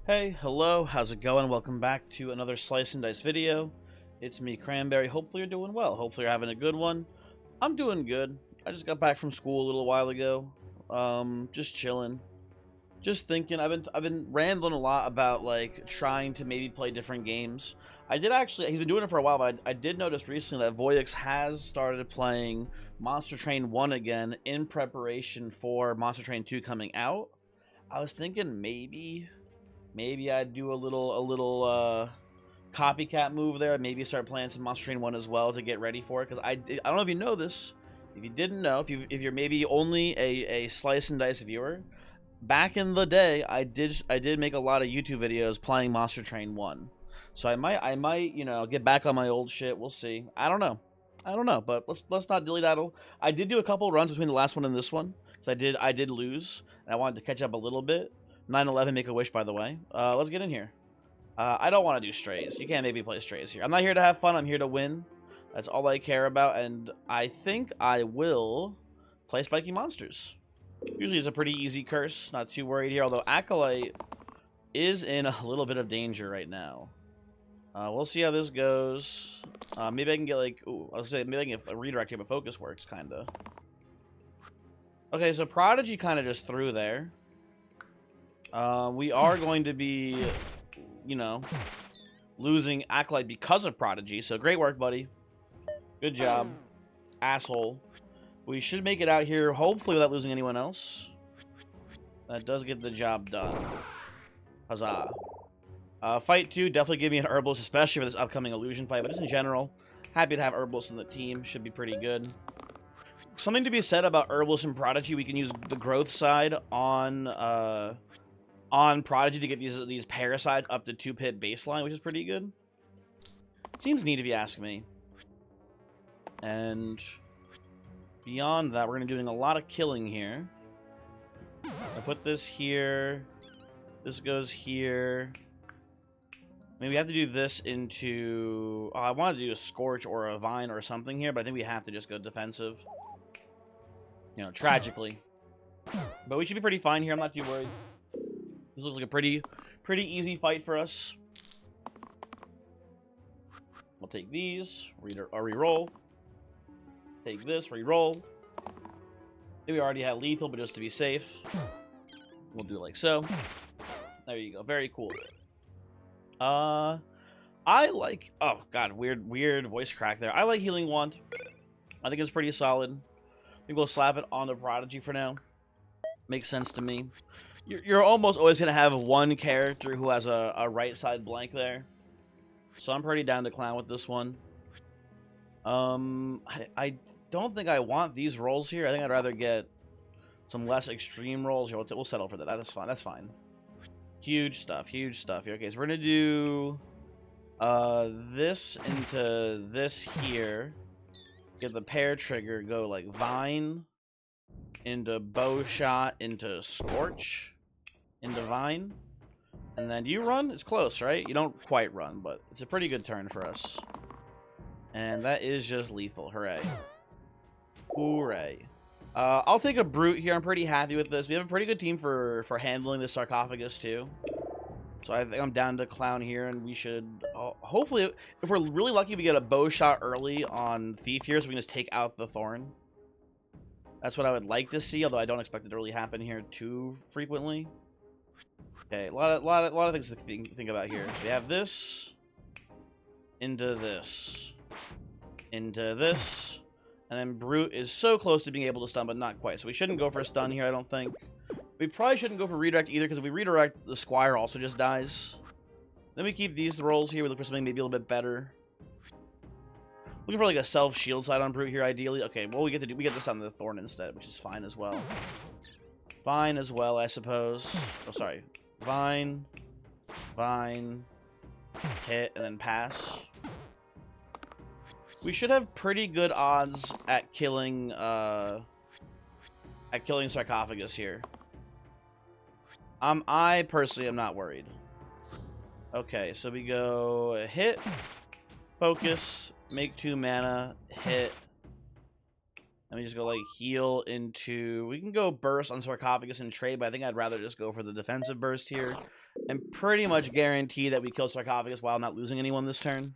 Hey, hello, how's it going? Welcome back to another Slice and Dice video. It's me, Cranberry. Hopefully you're doing well. Hopefully you're having a good one. I'm doing good. I just got back from school a little while ago. Just chilling. Just thinking. I've been rambling a lot about like trying to maybe play different games. I did actually. He's been doing it for a while, but I did notice recently that Voyix has started playing Monster Train 1 again in preparation for Monster Train 2 coming out. I was thinking maybe I'd do a little copycat move there. Maybe start playing some Monster Train 1 as well to get ready for it. Because I don't know if you know this. If you didn't know, if you're maybe only a Slice and Dice viewer, back in the day, I did make a lot of YouTube videos playing Monster Train 1. So I might get back on my old shit. We'll see. I don't know. But let's not dilly daddle. I did do a couple runs between the last one and this one. So I did lose, and I wanted to catch up a little bit. 9/11 Make a Wish, by the way. Let's get in here. I don't want to do strays. You can't make me play strays here. I'm not here to have fun. I'm here to win. That's all I care about, and I think I will play Spiky Monsters. Usually it's a pretty easy curse. Not too worried here, although Acolyte is in a little bit of danger right now. We'll see how this goes. Maybe I can get like... Ooh, I was saying maybe I can get a redirect here, but focus works, kind of. Okay, so Prodigy kind of just threw there. We are going to be, losing Acolyte because of Prodigy. So great work, buddy. Good job. Asshole. We should make it out here, hopefully without losing anyone else. That does get the job done. Huzzah. Fight 2, definitely give me an Herbalist, especially for this upcoming Illusion fight. But just in general, happy to have Herbalist on the team. Should be pretty good. Something to be said about Herbalist and Prodigy. We can use the growth side on Prodigy to get these parasites up to 2-pit baseline, which is pretty good. Seems neat if you ask me. And beyond that, we're going to be doing a lot of killing here. I put this here. This goes here. Maybe we have to do this into... Oh, I wanted to do a Scorch or a Vine or something here, but I think we have to just go defensive. Tragically. But we should be pretty fine here. I'm not too worried. This looks like a pretty easy fight for us. We'll take these, re-roll. Take this, re-roll. We already had lethal, but just to be safe, we'll do it like so. There you go. Very cool. I like... Oh, God. Weird voice crack there. I like Healing Wand. I think it's pretty solid. I think we'll slap it on the Prodigy for now. Makes sense to me. You're almost always going to have one character who has a right side blank there. So I'm pretty down to clown with this one. I don't think I want these rolls here. I think I'd rather get some less extreme rolls here. We'll settle for that. That's fine. That's fine. Huge stuff. Huge stuff here. Okay, so we're going to do this into this here. Get the pair trigger. Go like Vine into Bow Shot into Scorch. Into Vine. And then you run? It's close, right? You don't quite run, but it's a pretty good turn for us. And that is just lethal. Hooray. Hooray. I'll take a Brute here. I'm pretty happy with this. We have a pretty good team for handling the Sarcophagus, too. So I think I'm down to clown here, and we should... hopefully, if we're really lucky, we get a Bow Shot early on Thief here, so we can just take out the Thorn. That's what I would like to see, although I don't expect it to really happen here too frequently. Okay, a lot of things to think about here. So we have this, into this, into this, and then Brute is so close to being able to stun, but not quite. So we shouldn't go for a stun here, I don't think. We probably shouldn't go for redirect either, because if we redirect, the Squire also just dies. Then we keep these rolls here. We look for something maybe a little bit better. Looking for like a self-shield side on Brute here, ideally. Okay, well we get this on the Thorn instead, which is fine as well. Fine as well, I suppose. Oh, sorry. Vine, Vine, hit, and then pass. We should have pretty good odds at killing Sarcophagus here. I personally am not worried. Okay, so we go hit, focus, make 2 mana, hit. Let me just go like heal into... We can go burst on Sarcophagus and trade, but I think I'd rather just go for the defensive burst here. and pretty much guarantee that we kill Sarcophagus while not losing anyone this turn.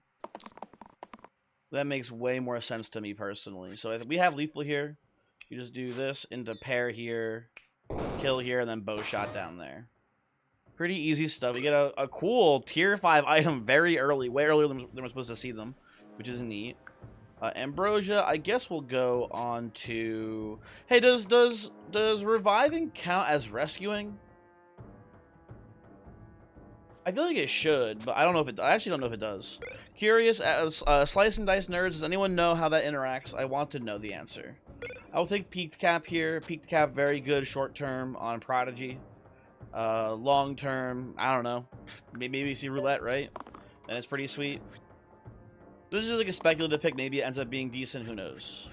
That makes way more sense to me personally. So if we have lethal here, you just do this into pair here, kill here, and then bow shot down there. Pretty easy stuff. You get a cool tier 5 item very early, way earlier than we're supposed to see them, which is neat. Ambrosia, I guess we'll go on to... Hey, does reviving count as rescuing? I feel like it should, but I don't know if it... I actually don't know if it does. Curious, Slice and Dice nerds, does anyone know how that interacts? I want to know the answer. I'll take Peaked Cap here. Peaked Cap, very good short term on Prodigy. Long term, I don't know. Maybe we see Roulette, right? And it's pretty sweet. This is just like a speculative pick. Maybe it ends up being decent. Who knows?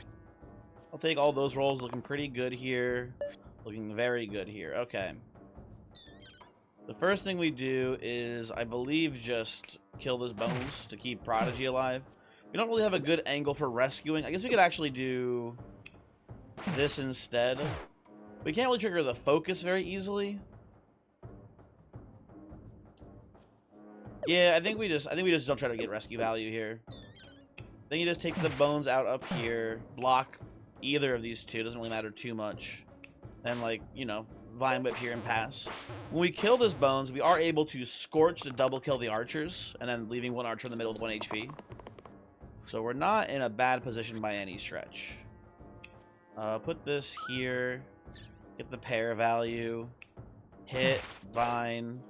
I'll take all those rolls. Looking pretty good here. Looking very good here. Okay. The first thing we do is, I believe, just kill this bones to keep Prodigy alive. We don't really have a good angle for rescuing. I guess we could actually do this instead. We can't really trigger the focus very easily. Yeah, I think we just don't try to get rescue value here. Then you just take the bones out up here, block either of these two, doesn't really matter too much. Then, like, you know, Vine Whip here and pass. When we kill this bones, we are able to Scorch to double kill the archers, and then leaving one archer in the middle with 1 HP. So we're not in a bad position by any stretch. Put this here, get the pair value, hit, Vine,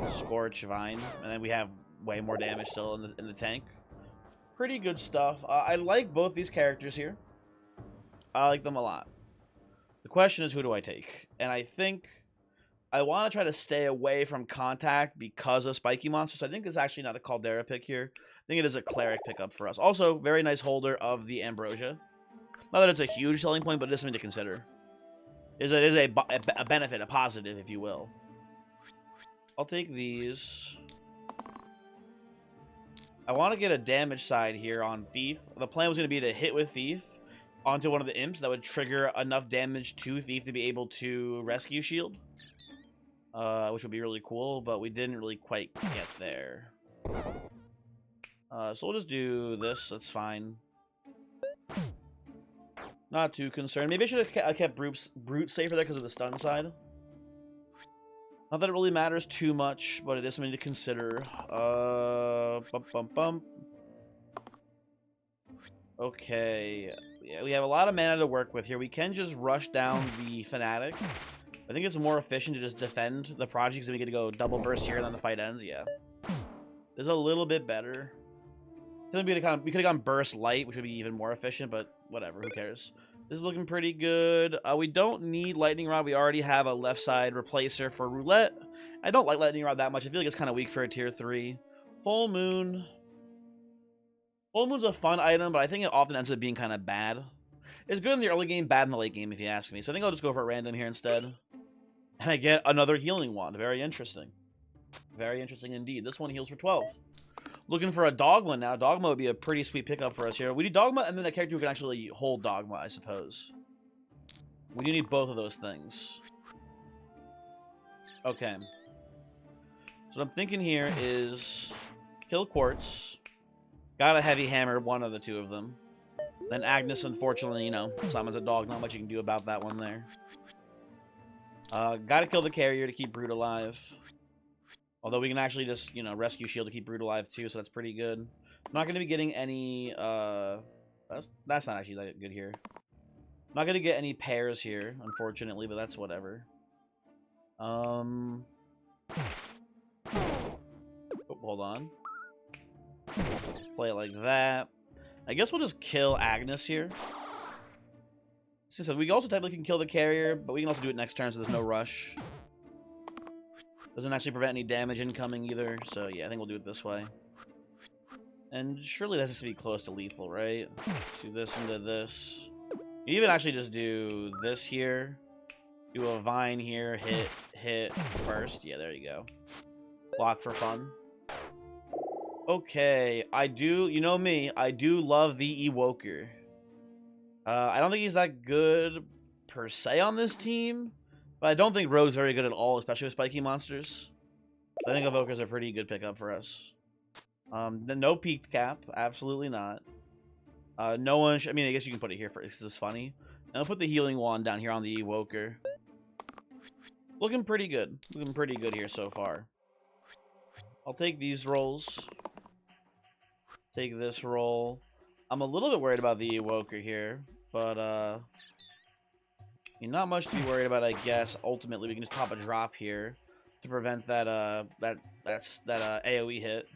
Scorch, Vine, and then we have way more damage still in the tank. Pretty good stuff. I like both these characters here. I like them a lot. The question is, who do I take? And I think I want to try to stay away from contact because of spiky monsters. I think it's actually not a Caldera pick here. I think it is a cleric pickup for us. Also, very nice holder of the Ambrosia. Not that it's a huge selling point, but it is something to consider. It is a benefit, a positive, if you will. I'll take these. I want to get a damage side here on Thief. The plan was going to be to hit with Thief onto one of the imps that would trigger enough damage to Thief to be able to rescue shield. Which would be really cool, but we didn't really quite get there. So we'll just do this. That's fine. Not too concerned. Maybe I should have kept Brute safer there because of the stun side. Not that it really matters too much, but it is something to consider. Okay. Yeah, we have a lot of mana to work with here. We can just rush down the Fanatic. I think it's more efficient to just defend the Prodigy because we get to go double burst here and then the fight ends. Yeah. This is a little bit better. I think we could have gone burst light, which would be even more efficient, but whatever, who cares? This is looking pretty good. We don't need Lightning Rod. We already have a left side replacer for Roulette. I don't like Lightning Rod that much. I feel like it's kind of weak for a tier 3. Full Moon. Full Moon's a fun item, but I think it often ends up being kind of bad. It's good in the early game, bad in the late game, if you ask me. So I think I'll just go for a random here instead. And I get another healing wand. Very interesting. Very interesting indeed. This one heals for 12. Looking for a Dogma now. Dogma would be a pretty sweet pickup for us here. We need Dogma and then a character who can actually hold Dogma, I suppose. We do need both of those things. Okay. So what I'm thinking here is kill Quartz. Got a Heavy Hammer, one of the two of them. Then Agnes, unfortunately, you know, Simon's a dog. Not much you can do about that one there. Gotta kill the carrier to keep Brute alive. Although we can actually just, you know, rescue shield to keep Brute alive too, so that's pretty good. I'm not going to be getting any, that's not actually that good here. I'm not going to get any pairs here, unfortunately, but that's whatever. Oh, hold on. Play it like that. I guess we'll just kill Agnes here. So we also technically can kill the carrier, but we can also do it next turn, so there's no rush. Doesn't actually prevent any damage incoming either, so yeah, I think we'll do it this way. And surely that has to be close to lethal, right? Do this into this. You even actually just do this here. Do a Vine here, hit, burst. Yeah, there you go. Block for fun. Okay, you know me, I do love the Ewoker. I don't think he's that good per se on this team. But I don't think Rogue's very good at all, especially with spiky monsters. I think Evoker's a pretty good pickup for us. No peaked cap, absolutely not. No one. I mean, I guess you can put it here for because it's funny. And I'll put the healing wand down here on the Evoker. Looking pretty good. Looking pretty good here so far. I'll take these rolls. Take this roll. I'm a little bit worried about the Evoker here, but not much to be worried about, I guess. Ultimately, we can just pop a drop here to prevent that AoE hit.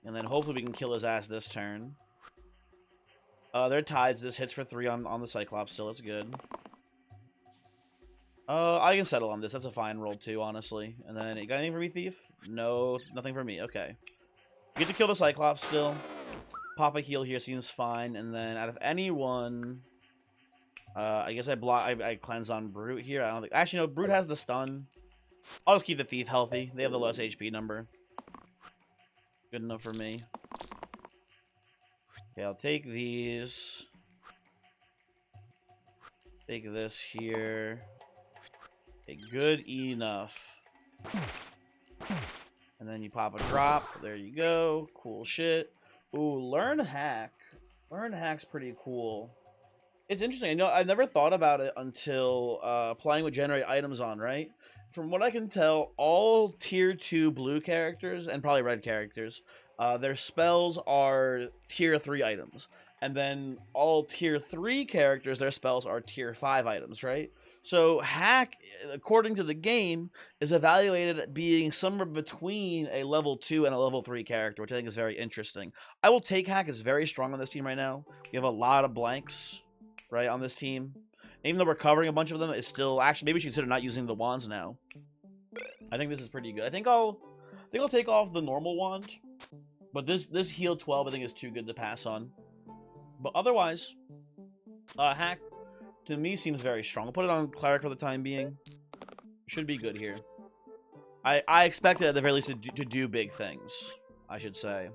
And then hopefully we can kill his ass this turn. They're tied, so this hits for 3 on the Cyclops still. It's good. I can settle on this. That's a fine roll too, honestly. And then, you got anything for me, Thief? No, nothing for me. Okay. We get to kill the Cyclops still. Pop a heal here seems fine. And then out of anyone, I guess I cleanse on Brute here. I don't think. Actually, no. Brute has the stun. I'll just keep the Thief healthy. They have the lowest HP number. Good enough for me. Okay, I'll take these. Take this here. Okay, good enough. And then you pop a drop. There you go. Cool shit. Ooh, learn hack. Learn hack's pretty cool. It's interesting. I know I've never thought about it until playing with generate items on, right? From what I can tell, all tier 2 blue characters and probably red characters, their spells are tier 3 items. And then all tier 3 characters, their spells are tier 5 items, right? So hack, according to the game, is evaluated at being somewhere between a level 2 and a level 3 character, which I think is very interesting. I will take hack. It's very strong on this team right now. We have a lot of blanks, right, on this team. Even though we're covering a bunch of them, it's still actually maybe we should consider not using the wands now. I think this is pretty good. I think I'll take off the normal wand, but this heal 12 I think is too good to pass on. But otherwise, hack to me seems very strong. I'll put it on cleric for the time being. Should be good here. I expect it at the very least to do big things, I should say.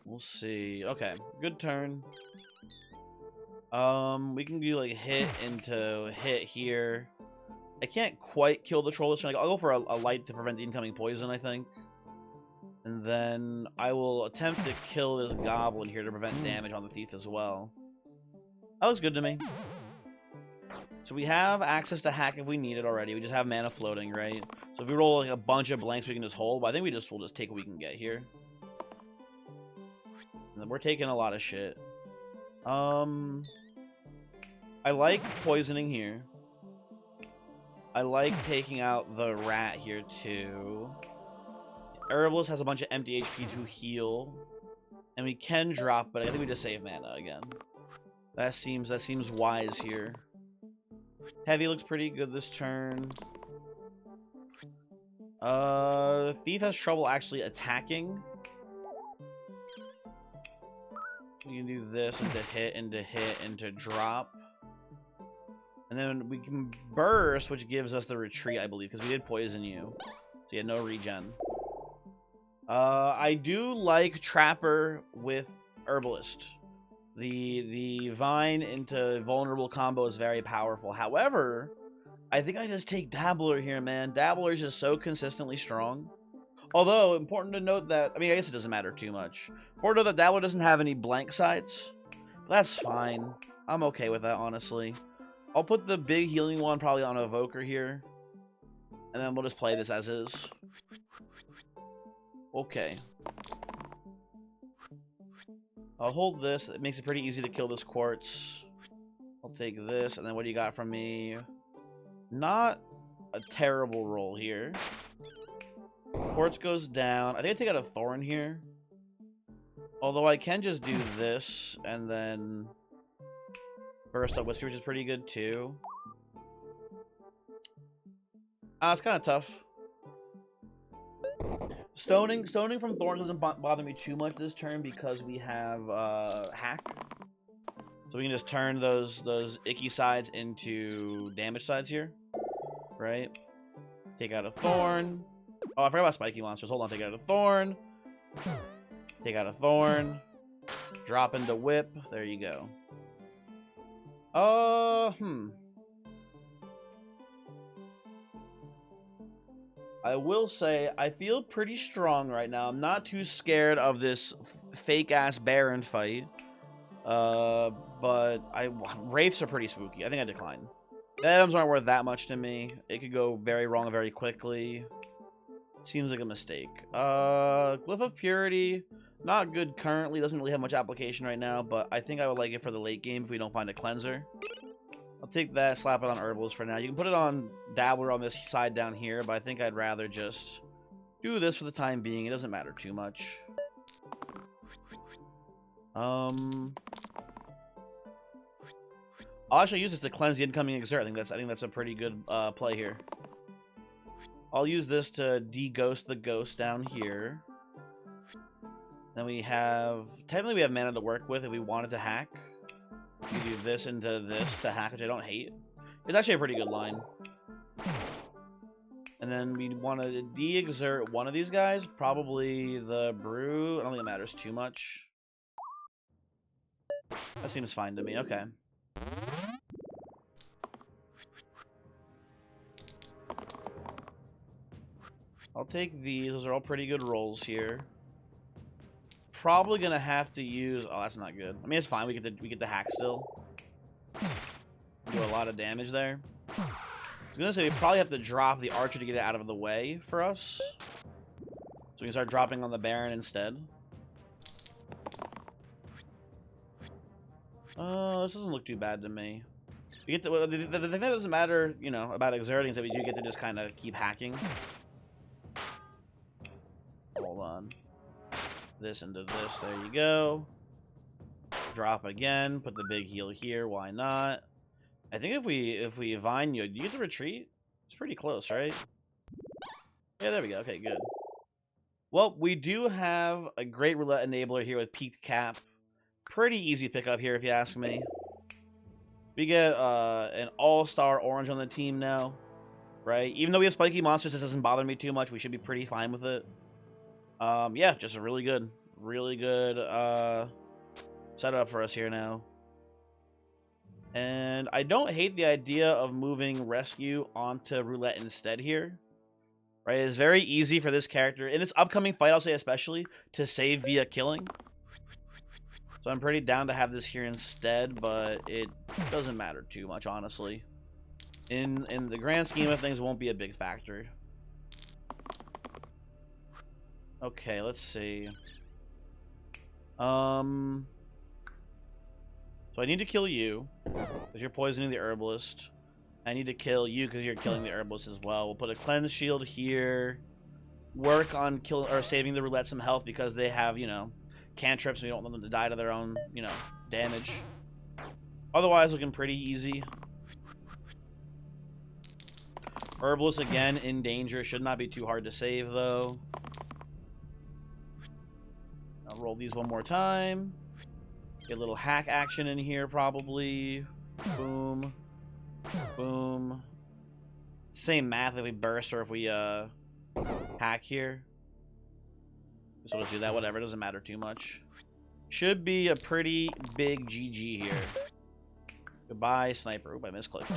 We'll see. Okay, good turn. We can do like hit into hit here. I can't quite kill the troll this turn. I'll go for a light to prevent the incoming poison, I think. And then I will attempt to kill this goblin here to prevent damage on the thief as well. That looks good to me. So we have access to hack if we need it already. We just have mana floating, right? So if we roll like a bunch of blanks, we can just hold. But I think we'll just take what we can get here. And then we're taking a lot of shit. I like poisoning here. I like taking out the rat here too. Herbalist has a bunch of empty HP to heal. And we can drop, but I think we just save mana again. That seems wise here. Heavy looks pretty good this turn. Thief has trouble actually attacking. We can do this into hit, into drop. And then we can burst, which gives us the retreat, I believe, because we did poison you. So you had no regen. I do like Trapper with Herbalist. The Vine into vulnerable combo is very powerful. However, I think I just take Dabbler here, man. Dabbler is just so consistently strong. Although, important to note that, I mean, I guess it doesn't matter too much. Important to note that Dabbler doesn't have any blank sides. But that's fine. I'm okay with that, honestly. I'll put the big healing one probably on Evoker here. And then we'll just play this as is. Okay. I'll hold this. It makes it pretty easy to kill this quartz. I'll take this. And then what do you got from me? Not a terrible roll here. Quartz goes down. I think I take out a thorn here. Although I can just do this and then burst up Whisper, which is pretty good too. It's kind of tough. Stoning from thorns doesn't bother me too much this turn because we have hack. So we can just turn those icky sides into damage sides here. Right? Take out a thorn. Oh, I forgot about spiky monsters. Hold on, take out a thorn. Take out a thorn. Drop into whip. There you go. I will say I feel pretty strong right now. I'm not too scared of this fake ass Baron fight. But wraiths are pretty spooky. I think I decline. Items aren't worth that much to me. It could go very wrong very quickly. Seems like a mistake. Glyph of Purity, not good currently. Doesn't really have much application right now, but I think I would like it for the late game if we don't find a cleanser. I'll take that, slap it on Herbalist for now. You can put it on Dabbler on this side down here, but I think I'd rather just do this for the time being. It doesn't matter too much. I'll actually use this to cleanse the incoming exert. I think that's a pretty good play here. I'll use this to de-ghost the ghost down here. Then we have... Technically we have mana to work with if we wanted to hack. We do this into this to hack, which I don't hate. It's actually a pretty good line. And then we want to de-exert one of these guys. Probably the Brew. I don't think it matters too much. That seems fine to me. Okay. I'll take these. Those are all pretty good rolls here. Probably gonna have to use. Oh, that's not good. I mean, it's fine. We get the hack still. Do a lot of damage there. I was gonna say we probably have to drop the archer to get it out of the way for us, so we can start dropping on the Baron instead. This doesn't look too bad to me. We get the thing that doesn't matter, you know, about exerting is that we do get to just kind of keep hacking. Hold on. This into this. There you go. Drop again. Put the big heal here. Why not? I think if we Vine you get to retreat? It's pretty close, right? Yeah, there we go. Okay, good. Well, we do have a great roulette enabler here with peaked cap. Pretty easy pickup here, if you ask me. We get an all-star orange on the team now, right? Even though we have spiky monsters, this doesn't bother me too much. We should be pretty fine with it. Yeah, just a really good setup for us here now. And I don't hate the idea of moving Rescue onto Roulette instead here. Right? It's very easy for this character, in this upcoming fight, I'll say especially, to save via killing. So I'm pretty down to have this here instead, but it doesn't matter too much, honestly. In the grand scheme of things, it won't be a big factor. Okay, let's see. So I need to kill you, because you're poisoning the Herbalist. I need to kill you because you're killing the Herbalist as well. We'll put a Cleanse Shield here. Work on saving the Roulette some health because they have, you know, cantrips. We don't want them to die to their own, you know, damage. Otherwise, looking pretty easy. Herbalist, again, in danger. Should not be too hard to save, though. I'll roll these one more time. Get a little hack action in here, probably. Boom. Boom. Same math if we burst or if we hack here. So let's do that. Whatever. It doesn't matter too much. Should be a pretty big GG here. Goodbye, Sniper. Oop, I misclicked.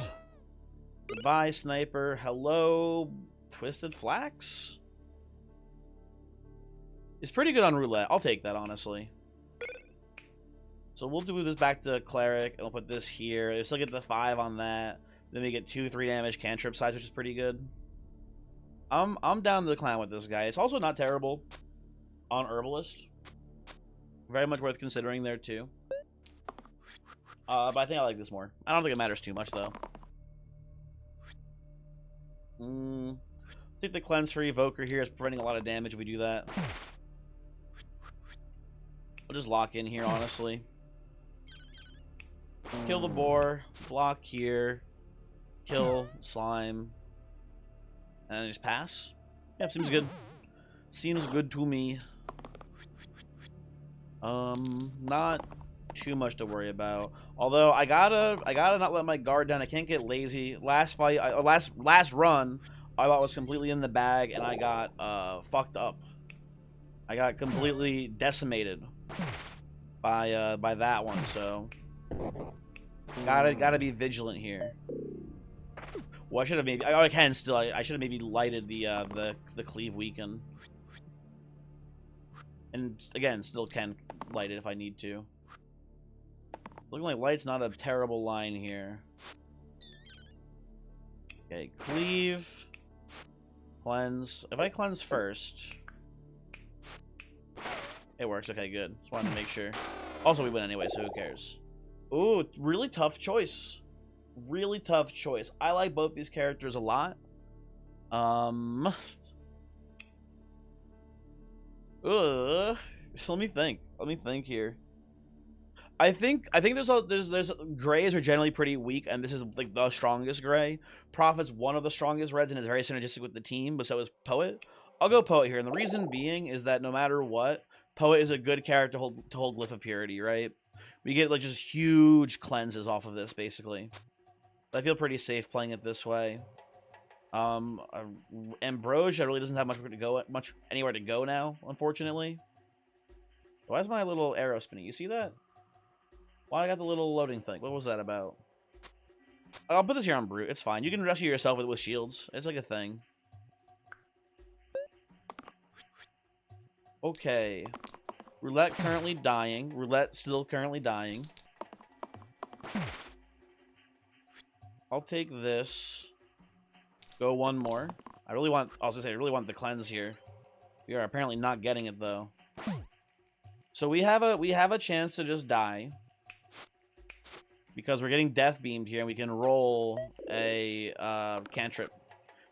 Goodbye, Sniper. Hello, Twisted Flax? It's pretty good on Roulette. I'll take that, honestly. So we'll do this back to Cleric, and we'll put this here. We still get the 5 on that. Then we get 2-3 damage cantrip size, which is pretty good. I'm down to the clan with this guy. It's also not terrible on Herbalist. Very much worth considering there, too. But I think I like this more. I don't think it matters too much, though. Take the Cleanse for Evoker here. It's preventing a lot of damage if we do that. We'll just lock in here, honestly. Kill the boar. Block here. Kill slime. And then just pass. Yep, seems good. Seems good to me. Not too much to worry about. Although I gotta not let my guard down. I can't get lazy. Last fight, last run, I thought was completely in the bag, and I got fucked up. I got completely decimated by that one. So gotta be vigilant here. Well, I should have maybe. I can still. I should have maybe lighted the cleave weaken. And again, still can light it if I need to. Looking like light's not a terrible line here. Okay, cleave. Cleanse. If I cleanse first, it works. Okay, good. Just wanted to make sure. Also, we win anyway, so who cares? Ooh, really tough choice. Really tough choice. I like both these characters a lot. Let me think. Let me think here. I think there's grays are generally pretty weak, and this is like the strongest gray. Prophet's one of the strongest reds and is very synergistic with the team, but so is Poet. I'll go Poet here, and the reason being is that no matter what, Poet is a good character to hold Glyph of Purity, right? We get like just huge cleanses off of this, basically. I feel pretty safe playing it this way. Ambrosia really doesn't have much anywhere to go now, unfortunately. Why is my little arrow spinning? You see that? Why I got the little loading thing? What was that about? I'll put this here on Brute. It's fine. You can rescue yourself with shields. It's like a thing. Okay. Roulette currently dying. Roulette still currently dying. I'll take this. Go one more. I was gonna say, I really want the cleanse here. We are apparently not getting it though. So we have a chance to just die. Because we're getting death beamed here and we can roll a cantrip.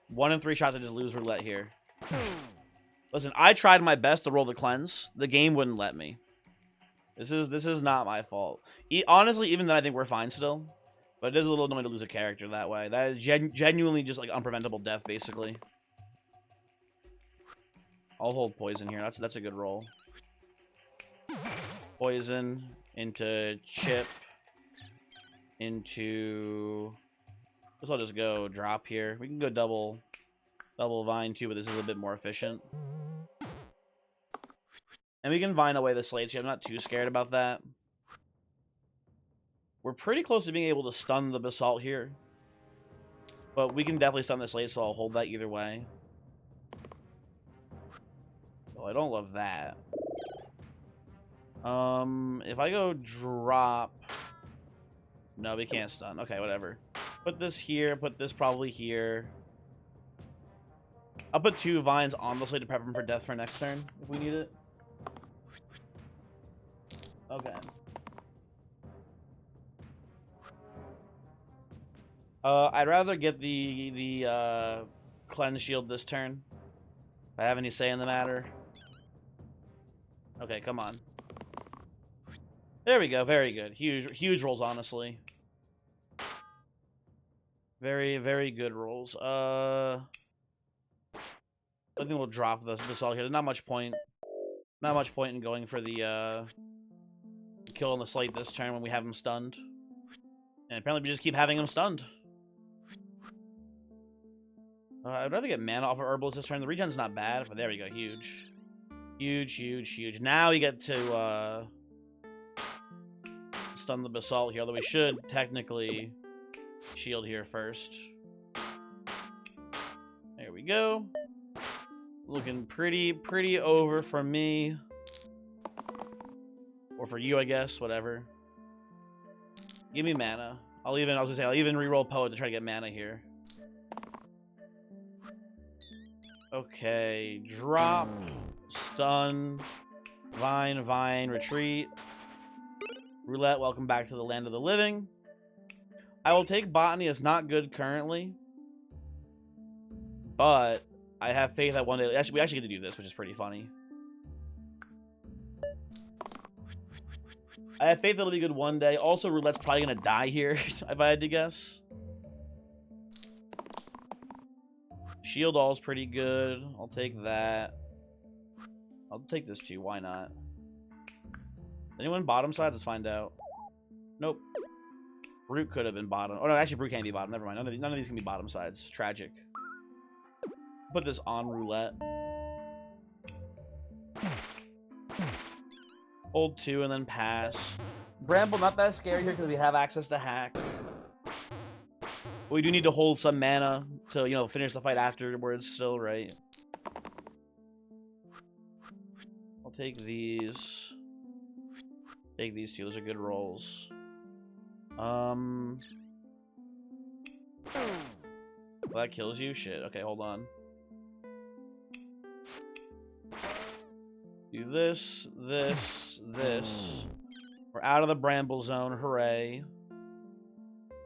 1 in 3 shots to just lose roulette here. Listen, I tried my best to roll the cleanse. The game wouldn't let me. This is not my fault. Honestly, even then I think we're fine still. But it is a little annoying to lose a character that way. That is genuinely just like unpreventable death, basically. I'll hold poison here. That's a good roll. Poison into chip into. I'll just go drop here. We can go double vine too, but this is a bit more efficient. And we can vine away the slates here. I'm not too scared about that. We're pretty close to being able to stun the basalt here. But we can definitely stun the slate, so I'll hold that either way. Well, I don't love that. If I go drop... No, we can't stun. Okay, whatever. Put this here, put this probably here. I'll put 2 vines on the slate to prep him for death for next turn, if we need it. Okay. I'd rather get the cleanse shield this turn. If I have any say in the matter. Okay, come on. There we go. Very good. Huge rolls, honestly. Very, very good rolls. I think we'll drop this all here. There's not much point. Not much point in going for the kill on the slate this turn when we have him stunned. And apparently we just keep having him stunned. I'd rather get mana off of Herbalist this turn. The regen's not bad, but there we go. Huge. Huge. Now we get to stun the basalt here, although we should technically shield here first. There we go. Looking pretty over for me. Or for you, I guess, whatever. Give me mana. I'll even reroll Poet to try to get mana here. Okay, drop, stun, vine, retreat. Roulette, welcome back to the land of the living. I will take Botany. It's not good currently. But I have faith that one day... we actually get to do this, which is pretty funny. I have faith that it'll be good one day. Also, Roulette's probably going to die here, if I had to guess. Shield All's pretty good. I'll take that. I'll take this too. Why not? Anyone bottom sides? Let's find out. Nope. Brute could have been bottom. Oh, no, actually, Brute can't be bottom. Never mind. None of these can be bottom sides. Tragic. Put this on Roulette. Hold 2 and then pass. Bramble, not that scary here because we have access to hack. We do need to hold some mana to, you know, finish the fight afterwards still, right? I'll take these. Take these two. Those are good rolls. Well, that kills you? Shit. Okay, hold on. Do this, this, this. We're out of the bramble zone. Hooray.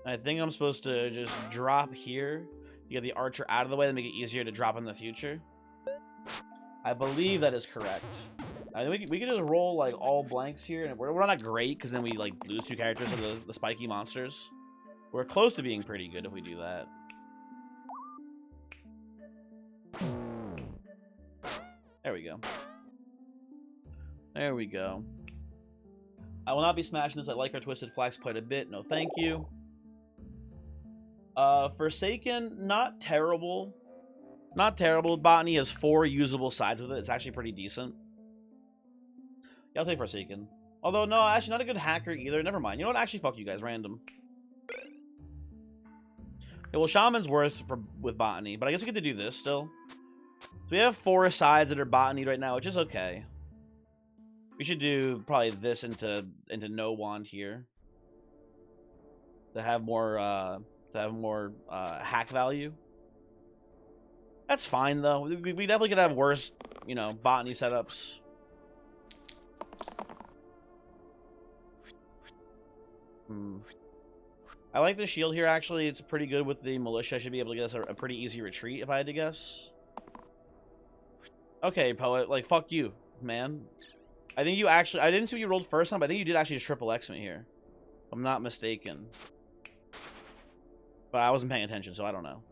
I think I'm supposed to just drop here to get the archer out of the way to make it easier to drop in the future. I believe that is correct. I think we can just roll like all blanks here, and we're not great because then we like lose 2 characters to the spiky monsters. We're close to being pretty good if we do that. There we go. There we go. I will not be smashing this. I like our Twisted Flax quite a bit. No, thank you. Forsaken, not terrible. Not terrible. Botany has 4 usable sides with it. It's actually pretty decent. Yeah, I'll take Forsaken. Although, no, actually not a good hacker either. Never mind. You know what? Actually, fuck you guys. Random. Yeah, well, Shaman's worse with Botany, but I guess we get to do this still. So we have 4 sides that are Botany right now, which is okay. We should do probably this into no wand here to have more hack value. That's fine though. We definitely could have worse, you know, Botany setups. I like the shield here actually. It's pretty good with the militia. I should be able to get us a pretty easy retreat if I had to guess. Okay, Poet, like fuck you, man. I think you actually, I didn't see what you rolled first time, but I think you did actually just triple X me here. If I'm not mistaken. But I wasn't paying attention, so I don't know.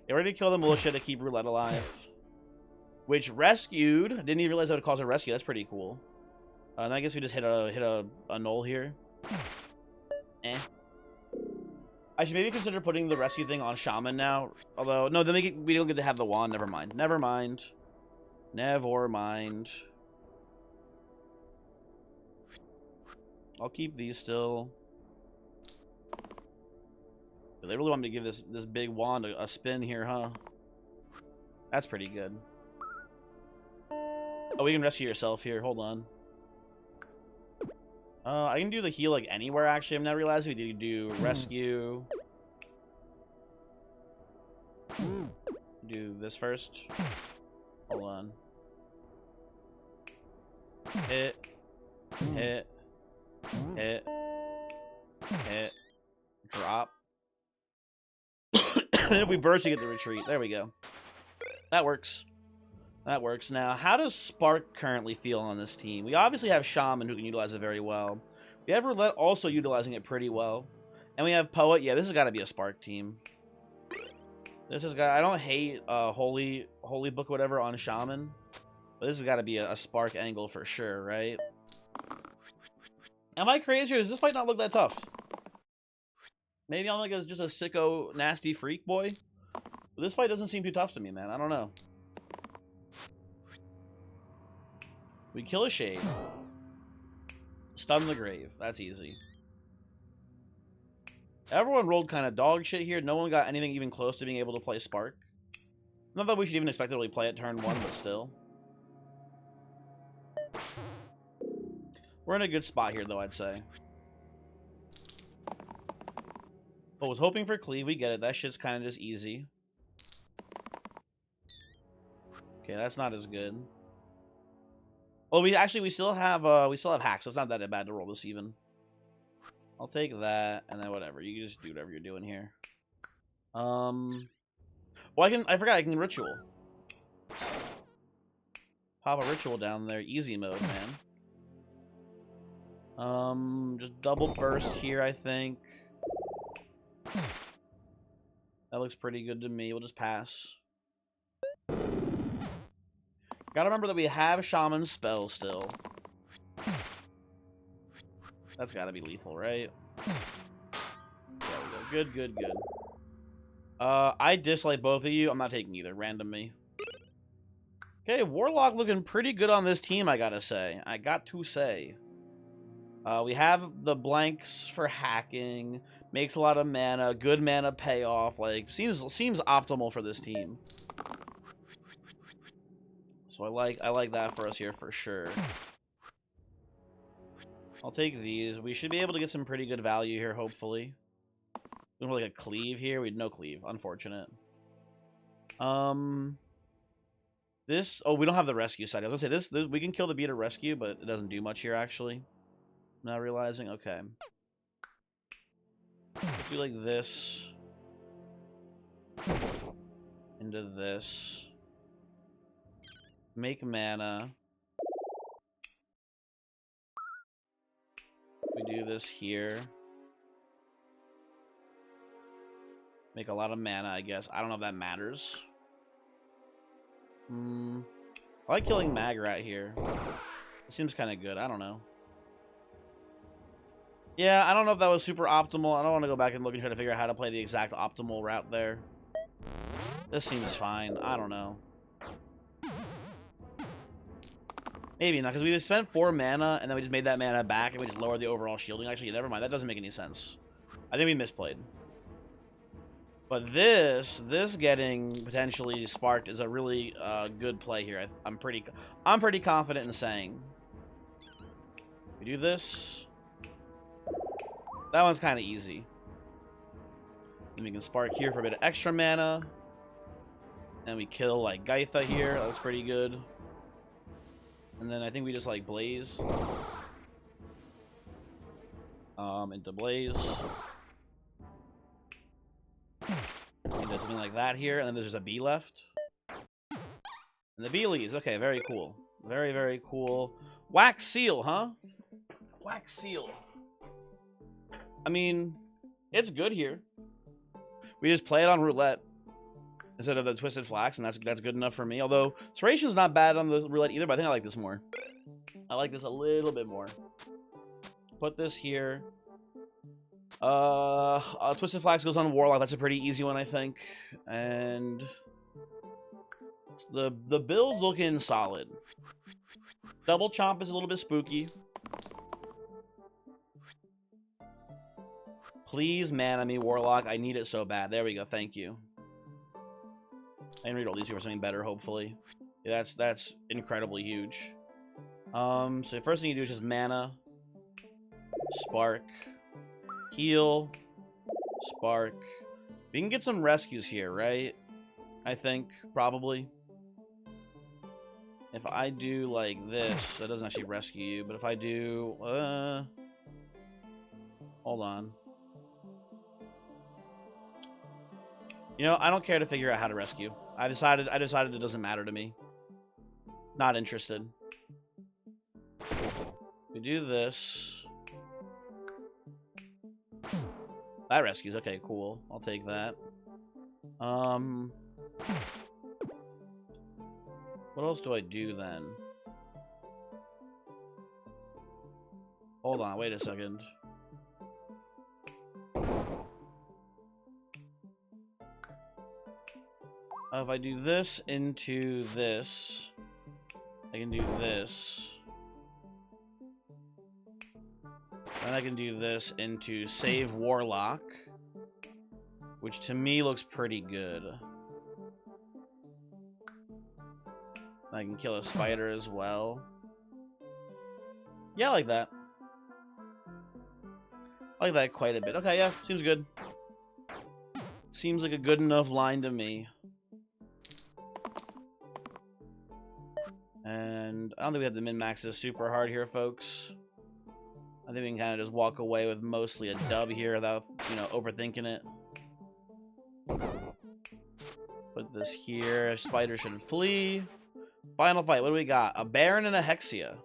They ready to kill the militia to keep Roulette alive. Which rescued. Didn't even realize that would cause a rescue. That's pretty cool. And I guess we just hit a null here. Eh. I should maybe consider putting the rescue thing on Shaman now. Although, no, then we don't get to have the wand. Never mind. Never mind. Never mind. I'll keep these still. But they really want me to give this big wand a spin here, huh? That's pretty good. Oh, we can rescue yourself here. Hold on. I can do the heal like anywhere actually. I'm not realizing we do rescue. Do this first. Hold on. Hit. Hit. Hit. Hit. Drop. And if we burst, we get the retreat. There we go. That works. That works. Now, how does Spark currently feel on this team? We obviously have Shaman who can utilize it very well. We have Roulette also utilizing it pretty well. And we have Poet. Yeah, this has got to be a Spark team. This has got... I don't hate Holy Book or whatever on Shaman. But this has got to be a Spark angle for sure, right? Am I crazy or does this fight not look that tough? Maybe I'm like just a sicko, nasty freak boy. But this fight doesn't seem too tough to me, man. I don't know. We kill a Shade. Stun the Grave. That's easy. Everyone rolled kind of dog shit here. No one got anything even close to being able to play Spark. Not that we should even expect to really play it turn 1, but still. We're in a good spot here, though, I'd say. But was hoping for Cleave. We get it. That shit's kind of just easy. Okay, that's not as good. Well, we still have hacks, so it's not that bad to roll this even. I'll take that and then whatever. You can just do whatever you're doing here. Well, I forgot I can ritual. Pop a ritual down there. Easy mode, man. Just double burst here, I think. That looks pretty good to me. We'll just pass. Gotta remember that we have Shaman's spell still. That's gotta be lethal, right? There we go. Good, good, good. I dislike both of you. I'm not taking either. Random me. Okay, Warlock looking pretty good on this team, I gotta say. I got to say. We have the blanks for hacking. Makes a lot of mana. Good mana payoff. Like, seems optimal for this team. So I like that for us here for sure. I'll take these. We should be able to get some pretty good value here, hopefully. We don't like a cleave here. We had no cleave. Unfortunate. This... Oh, we don't have the rescue side. I was gonna say, this we can kill the beat rescue, but it doesn't do much here, actually. Not realizing. Okay. Let's do like this. Into this. Make mana. We do this here. Make a lot of mana, I guess. I don't know if that matters. I like killing Magrat here. It seems kind of good. I don't know. Yeah, I don't know if that was super optimal. I don't want to go back and look and try to figure out how to play the exact optimal route there. This seems fine. I don't know. Maybe not, because we just spent 4 mana, and then we just made that mana back, and we just lowered the overall shielding. Actually, never mind. That doesn't make any sense. I think we misplayed. But this getting potentially sparked is a really good play here. I'm pretty confident in saying. We do this. That one's kind of easy. Then we can spark here for a bit of extra mana. And we kill like Gaitha here. That looks pretty good. And then I think we just like Blaze. Into Blaze. And does something like that here, and then there's just a bee left. And the bee leaves. Okay, very cool. Very, very cool. Wax Seal, huh? Wax Seal. I mean, it's good here. We just play it on roulette instead of the Twisted Flax, and that's good enough for me. Although Serration's not bad on the roulette either, but I think I like this more. I like this a little bit more. Put this here. Twisted Flax goes on Warlock. That's a pretty easy one, I think. And the build's looking solid. Double Chomp is a little bit spooky. Please mana me, Warlock. I need it so bad. There we go. Thank you. I can read all these here for something better, hopefully. Yeah, that's incredibly huge. So the first thing you do is just mana. Spark. Heal. Spark. We can get some rescues here, right? I think, probably. If I do like this, that doesn't actually rescue you, but if I do, hold on. You know, I don't care to figure out how to rescue. I decided it doesn't matter to me. Not interested. We do this. That rescues. Okay, cool. I'll take that. What else do I do then? Hold on, wait a second. If I do this into this, I can do this. And I can do this into Save Warlock, which to me looks pretty good. I can kill a spider as well. Yeah, I like that. I like that quite a bit. Okay, yeah, seems good. Seems like a good enough line to me. And I don't think we have to min-max this super hard here, folks. I think we can kind of just walk away with mostly a dub here without, you know, overthinking it. Put this here. Spider should flee. Final fight. What do we got? A Baron and a Hexia.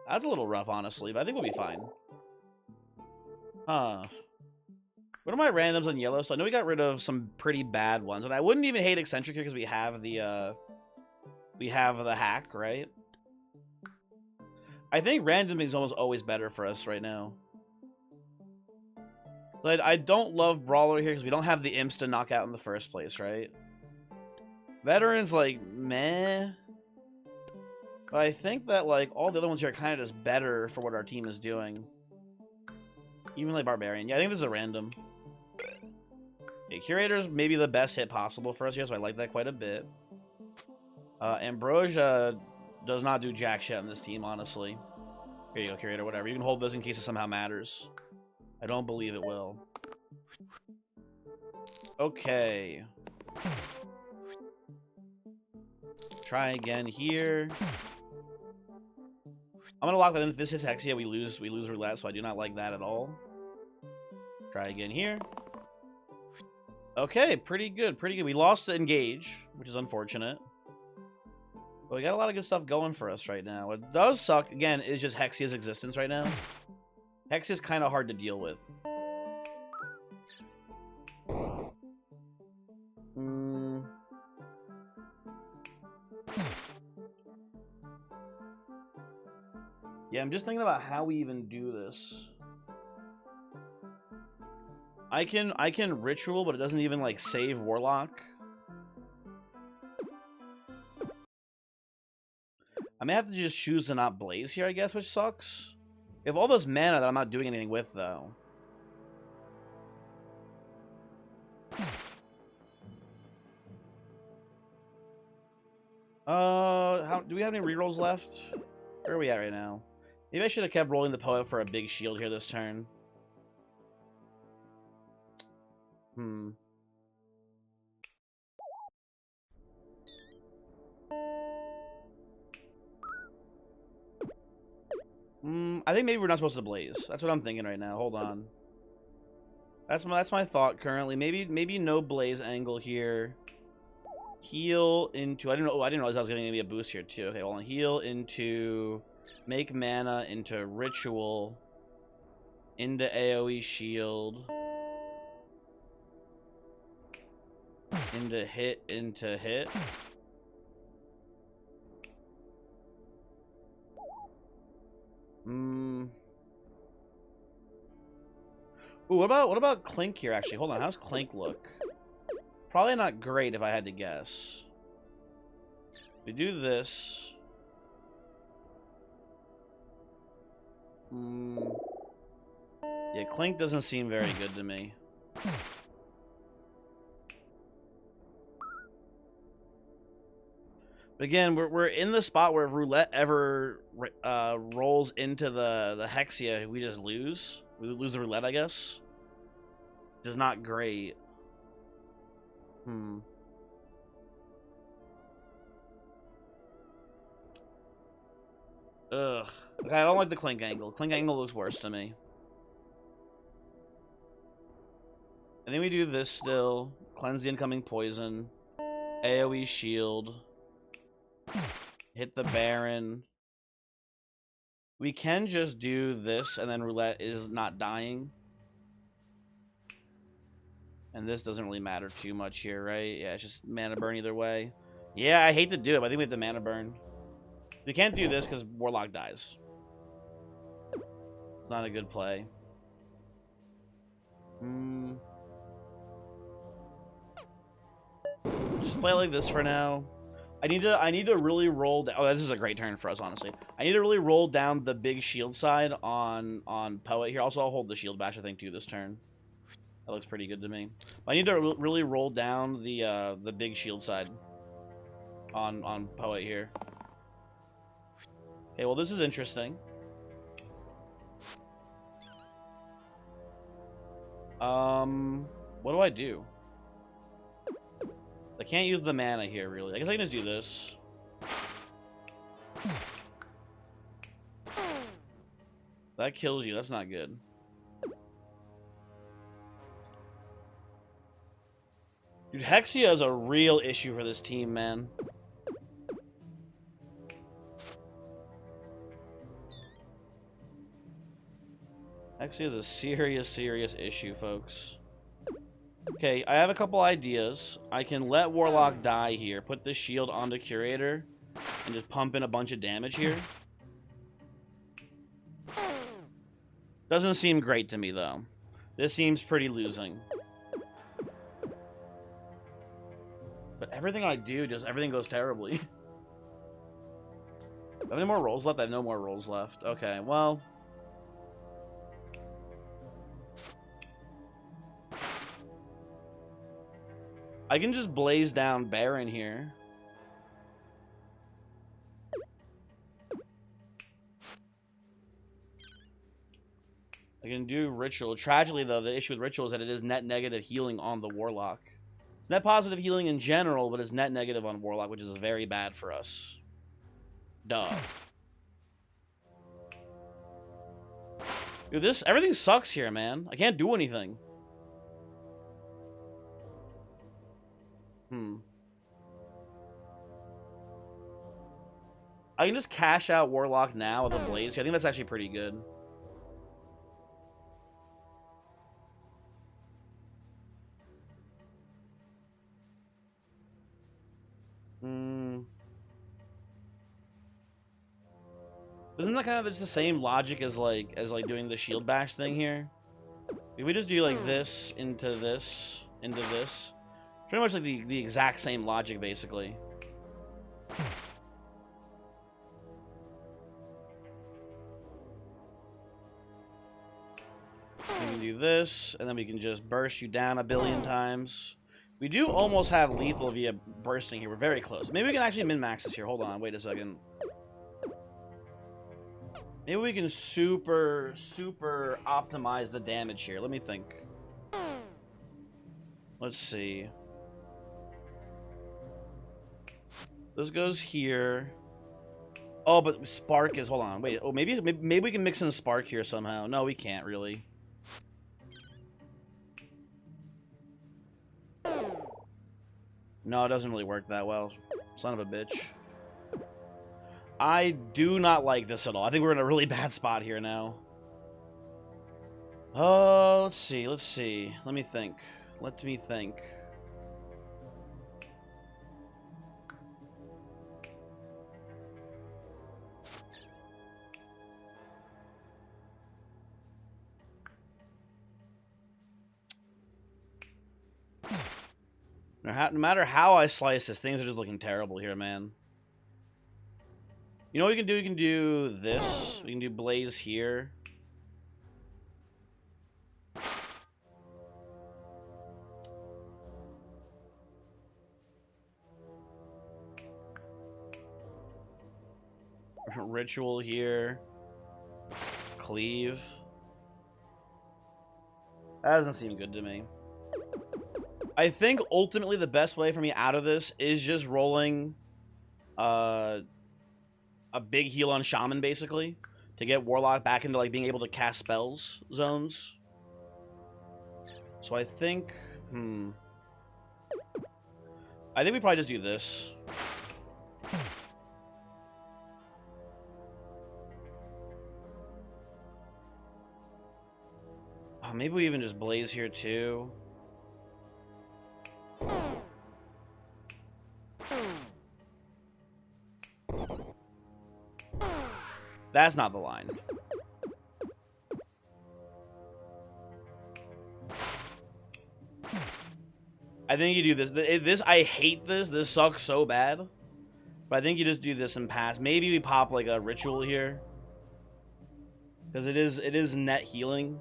That's a little rough, honestly, but I think we'll be fine. Huh. What are my randoms on yellow? So I know we got rid of some pretty bad ones, and I wouldn't even hate Eccentric here because we have the hack, right? I think randoming is almost always better for us right now. But I don't love Brawler here because we don't have the imps to knock out in the first place, right? Veterans, like, meh. But I think that, like, all the other ones here are kind of just better for what our team is doing. Even like Barbarian. Yeah, I think this is a random. Okay, Curator's maybe the best hit possible for us here, so I like that quite a bit. Ambrosia does not do jack shit on this team, honestly. Here you go, Curator, whatever. You can hold this in case it somehow matters. I don't believe it will. Okay. Try again here. I'm gonna lock that in. If this hits Hexia, we lose roulette, so I do not like that at all. Try again here. Okay, pretty good, pretty good. We lost the engage, which is unfortunate. But we got a lot of good stuff going for us right now. What does suck, again, is just Hexia's existence right now. Hexia's kind of hard to deal with. Yeah, I'm just thinking about how we even do this. I can ritual, but it doesn't even like save Warlock. I may have to just choose to not blaze here, I guess, which sucks. We have all this mana that I'm not doing anything with, though. Do we have any rerolls left? Where are we at right now? Maybe I should have kept rolling the Poet for a big shield here this turn. I think maybe we're not supposed to blaze. That's what I'm thinking right now. Hold on. That's my thought currently. Maybe no blaze angle here. Heal into I didn't realize I was getting maybe a boost here too. Okay, hold on. Heal into make mana into ritual into AoE shield into hit. Ooh, what about Clink here actually? Hold on, how's Clink look? Probably not great if I had to guess. We do this. Yeah, Clink doesn't seem very good to me. But again, we're in the spot where if Roulette ever rolls into the Hexia, we just lose. We lose the Roulette, I guess. Which is not great. Ugh. Okay, I don't like the Clink angle. Clink angle looks worse to me. I think we do this still. Cleanse the incoming poison. AoE shield. Hit the Baron. We can just do this, and then Roulette is not dying. And this doesn't really matter too much here, right? Yeah, it's just mana burn either way. Yeah, I hate to do it, but I think we have the mana burn. We can't do this because Warlock dies. It's not a good play. Just play like this for now. I need to really roll down. Oh, this is a great turn for us, honestly. I need to really roll down the big shield side on Poet here. Also, I'll hold the shield bash, I think, too, this turn. That looks pretty good to me. I need to really roll down the big shield side on Poet here. Okay, well, this is interesting. What do I do? I can't use the mana here, really. I guess I can just do this. That kills you. That's not good. Dude, Hexia is a real issue for this team, man. Hexia is a serious, serious issue, folks. Okay, I have a couple ideas. I can let Warlock die here, put this shield onto Curator, and just pump in a bunch of damage here. Doesn't seem great to me, though. This seems pretty losing. But everything I do, everything goes terribly. How many more rolls left? I have no more rolls left. Okay, well. I can just blaze down Baron here. I can do Ritual. Tragically, though, the issue with Ritual is that it is net negative healing on the Warlock. It's net positive healing in general, but it's net negative on Warlock, which is very bad for us. Duh. Dude, everything sucks here, man. I can't do anything. I can just cash out Warlock now with a Blaze. I think that's actually pretty good. Isn't that kind of just the same logic as like doing the shield bash thing here? If we just do like this into this into this, pretty much like the exact same logic basically. We can do this, and then we can just burst you down a billion times. We do almost have lethal via bursting here. We're very close. Maybe we can actually min-max this here. Hold on, wait a second. Maybe we can super optimize the damage here. Let me think. Let's see. This goes here. Oh, but Spark is... Hold on, wait. Oh, maybe we can mix in Spark here somehow. No, we can't really. No, it doesn't really work that well. Son of a bitch. I do not like this at all. I think we're in a really bad spot here now. Oh, let's see. Let me think. No matter how I slice this, things are just looking terrible here, man. You know what we can do? We can do this. We can do Blaze here. Ritual here. Cleave. That doesn't seem good to me. I think ultimately the best way for me out of this is just rolling a big heal on Shaman, basically, to get Warlock back into like being able to cast spells zones. So I think, I think we probably just do this. Oh, maybe we even just Blaze here too. That's not the line. I think you do this. I hate this. This sucks so bad. But I think you just do this and pass. Maybe we pop like a ritual here. Because it is net healing.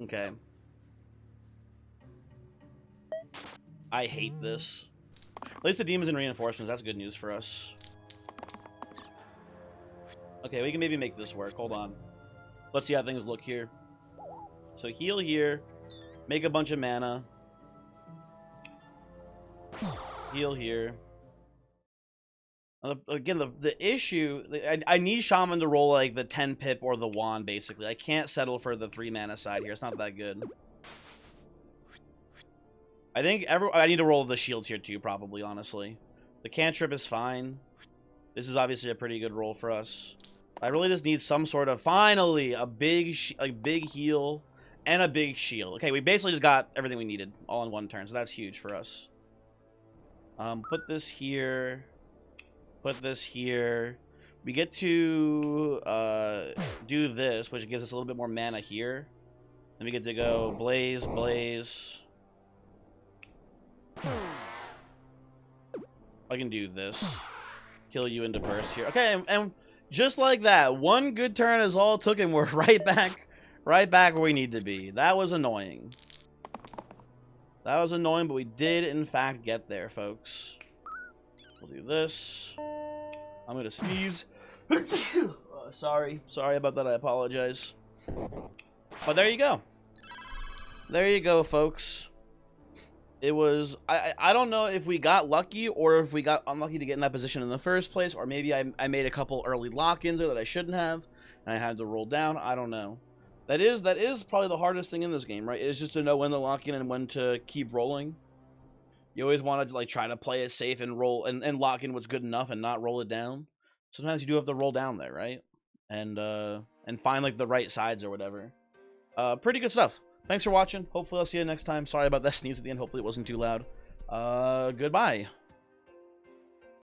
Okay. I hate this. At least the demons and reinforcements, that's good news for us. Okay, we can maybe make this work. Hold on. Let's see how things look here. So heal here. Make a bunch of mana. Heal here. Again, the issue... I need Shaman to roll like the 10 pip or the wand, basically. I can't settle for the 3 mana side here. It's not that good. I think I need to roll the shields here too, probably, honestly. The cantrip is fine. This is obviously a pretty good roll for us. I really just need some sort of, finally, a big heal and a big shield. Okay, we basically just got everything we needed all in one turn, so that's huge for us. Put this here. Put this here. We get to do this, which gives us a little bit more mana here. Then we get to go Blaze, Blaze. I can do this. Kill you into burst here. Okay, and just like that, one good turn is all it took, and we're right back where we need to be. That was annoying. That was annoying, but we did, in fact, get there, folks. We'll do this. I'm gonna sneeze. Sorry about that. I apologize. But there you go. There you go, folks. It was, I don't know if we got lucky or if we got unlucky to get in that position in the first place, or maybe I made a couple early lock-ins there that I shouldn't have, and I had to roll down. I don't know. That is probably the hardest thing in this game, right? Is just to know when to lock in and when to keep rolling. You always want to like try to play it safe and roll and lock in what's good enough and not roll it down. Sometimes you do have to roll down there, right? And find like the right sides or whatever. Pretty good stuff. Thanks for watching. Hopefully I'll see you next time. Sorry about that sneeze at the end. Hopefully it wasn't too loud. Goodbye.